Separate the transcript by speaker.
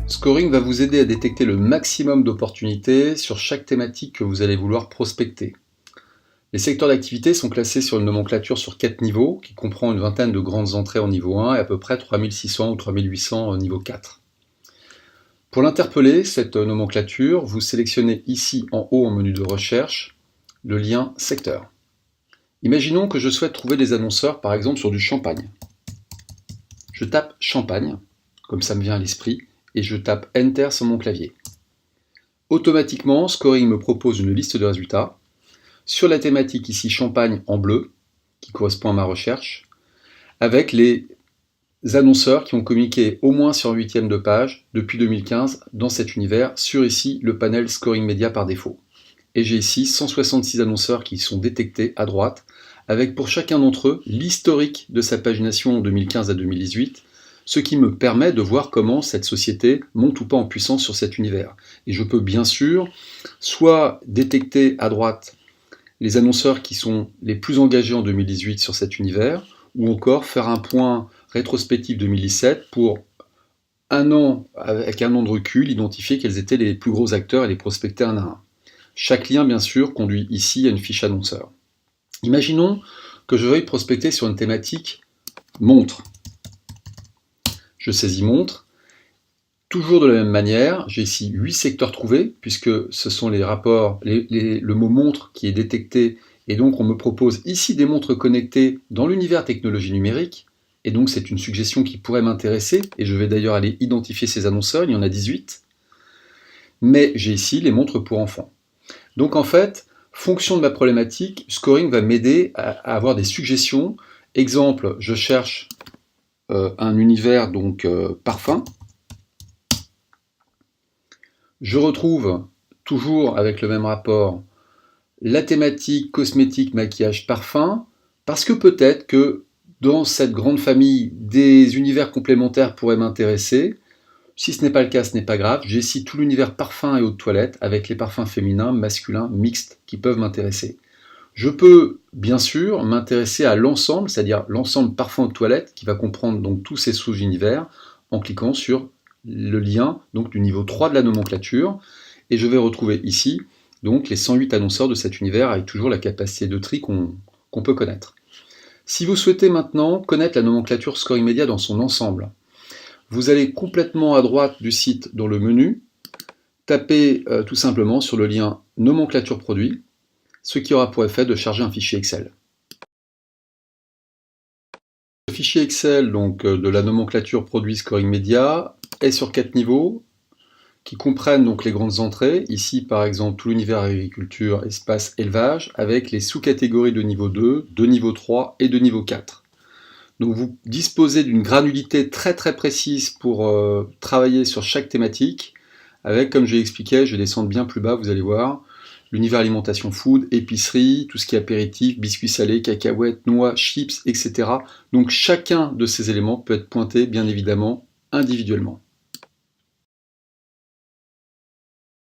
Speaker 1: Scoring va vous aider à détecter le maximum d'opportunités sur chaque thématique que vous allez vouloir prospecter. Les secteurs d'activité sont classés sur une nomenclature sur 4 niveaux, qui comprend une vingtaine de grandes entrées en niveau 1 et à peu près 3600 ou 3800 au niveau 4. Pour l'interpeller, cette nomenclature, vous sélectionnez ici en haut en menu de recherche le lien secteur. Imaginons que je souhaite trouver des annonceurs par exemple sur du champagne. Je tape champagne, comme ça me vient à l'esprit, et je tape Enter sur mon clavier. Automatiquement, Scoring me propose une liste de résultats. Sur la thématique ici champagne en bleu, qui correspond à ma recherche, avec les annonceurs qui ont communiqué au moins sur 8e de page depuis 2015 dans cet univers sur ici le panel Scoring Media par défaut. Et j'ai ici 166 annonceurs qui sont détectés à droite, avec pour chacun d'entre eux l'historique de sa pagination en 2015 à 2018, ce qui me permet de voir comment cette société monte ou pas en puissance sur cet univers. Et je peux bien sûr soit détecter à droite les annonceurs qui sont les plus engagés en 2018 sur cet univers, ou encore faire un point rétrospectif 2017 pour un an, avec un an de recul, identifier quels étaient les plus gros acteurs et les prospecter un à un. Chaque lien, bien sûr, conduit ici à une fiche annonceur. Imaginons que je veuille prospecter sur une thématique montre. Je saisis montre. Toujours de la même manière, j'ai ici 8 secteurs trouvés, puisque ce sont les rapports, le mot montre qui est détecté, et donc on me propose ici des montres connectées dans l'univers technologie numérique, et donc c'est une suggestion qui pourrait m'intéresser, et je vais d'ailleurs aller identifier ces annonceurs, il y en a 18, mais j'ai ici les montres pour enfants. Donc en fait, fonction de ma problématique, Scoring va m'aider à avoir des suggestions. Exemple, je cherche un univers donc parfum. Je retrouve, toujours avec le même rapport, la thématique cosmétique, maquillage, parfum, parce que peut-être que dans cette grande famille, des univers complémentaires pourraient m'intéresser. Si ce n'est pas le cas, ce n'est pas grave. J'ai ici tout l'univers parfum et eau de toilette, avec les parfums féminins, masculins, mixtes, qui peuvent m'intéresser. Je peux, bien sûr, m'intéresser à l'ensemble, c'est-à-dire l'ensemble parfum de toilette, qui va comprendre donc tous ces sous-univers, en cliquant sur le lien donc, du niveau 3 de la nomenclature, et je vais retrouver ici donc, les 108 annonceurs de cet univers, avec toujours la capacité de tri qu'on peut connaître. Si vous souhaitez maintenant connaître la nomenclature Scoring Media dans son ensemble, vous allez complètement à droite du site dans le menu, taper tout simplement sur le lien nomenclature produit, ce qui aura pour effet de charger un fichier Excel. Le fichier Excel donc, de la nomenclature produit Scoring Media est sur 4 niveaux qui comprennent donc les grandes entrées. Ici par exemple tout l'univers agriculture, espace, élevage, avec les sous-catégories de niveau 2, de niveau 3 et de niveau 4. Donc vous disposez d'une granulité très très précise pour travailler sur chaque thématique, avec, comme je l'ai expliqué, je vais descendre bien plus bas, vous allez voir, l'univers alimentation food, épicerie, tout ce qui est apéritif, biscuits salés, cacahuètes, noix, chips, etc. Donc chacun de ces éléments peut être pointé, bien évidemment, individuellement.